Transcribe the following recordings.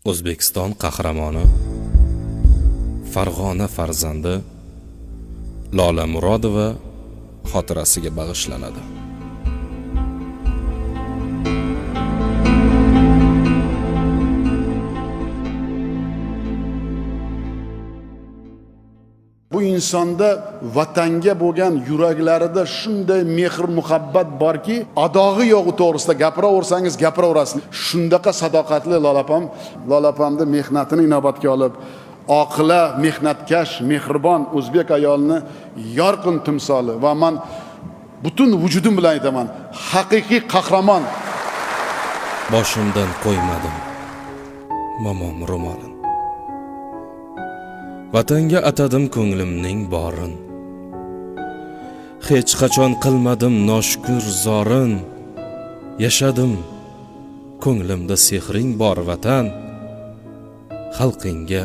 O'zbekiston qahramoni, Farg'ona farzandi Lola Murodova xotirasiga bag'ishlanadi. Bu insonda vatanga bo'lgan yuraklarida shunday mehr muhabbat borki, adog'i yo'q to'g'risida gapiraversangiz gapiraverasiz. Shundaqa sadoqatli Lolapamni mehnatini inobatga olib, oqila, mehnatkash, mehribon o'zbek ayolini yorqin timsoli va men butun vujudim bilan aytaman, haqiqiy qahramon. Boshimdan qo'ymadim momom ro'molin. Vatanga atadim ko'nglimning borin. Hech qachon qilmadim noshukr zorin. Yashadim ko'nglimda sehring bor vatan. Xalqingga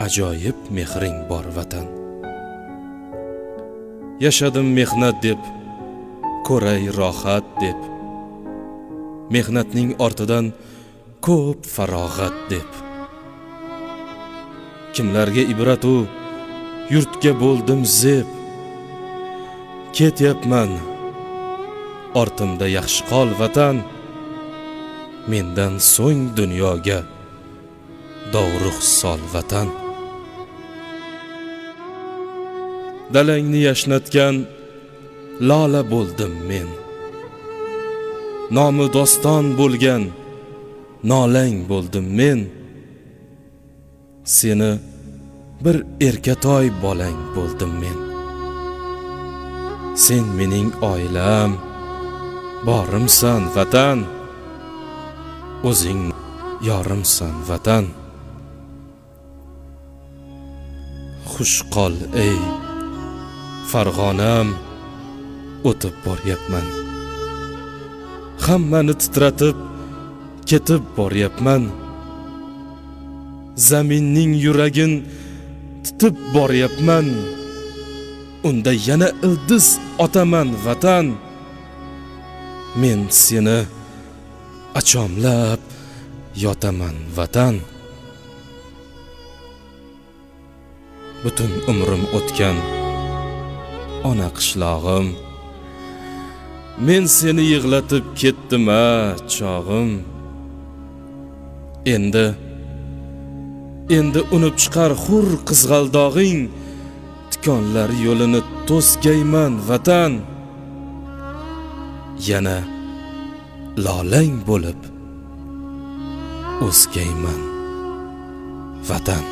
ajoyib mehring bor vatan. Yashadim mehnat deb, ko'ray rohat deb. Mehnatning ortidan ko'p farog'at deb. Kimlarga ibrat u, yurtga bo'ldim zeb. Ketyapman, ortimda yaxshi qol vatan. Mendan so'ng dunyoga dovruq sol vatan. Dalangni yashnatgan lola bo'ldim men. Nomi doston bo'lgan nolang bo'ldim men. Seni bir erkatoy bolang bo'ldim men. Sen mening oilam, borimsan vatan. O'zing yorimsan vatan. Xush qol ey Farg'onam, o'tib boryapman. Hammani titratib ketib boryapman. Zaminning yuragin titib boryapman. Unda yana ildiz otaman vatan. Men seni achomlab yotaman vatan. Butun umrim o'tgan ona qishlog'im. Men seni yig'latib ketdim-a chog'im. Endi unib chiqar hur qizg'aldog'ing. Tikonlar yo'lini to'sgayman vatan. Yana lolang bo'lib o'sgayman vatan.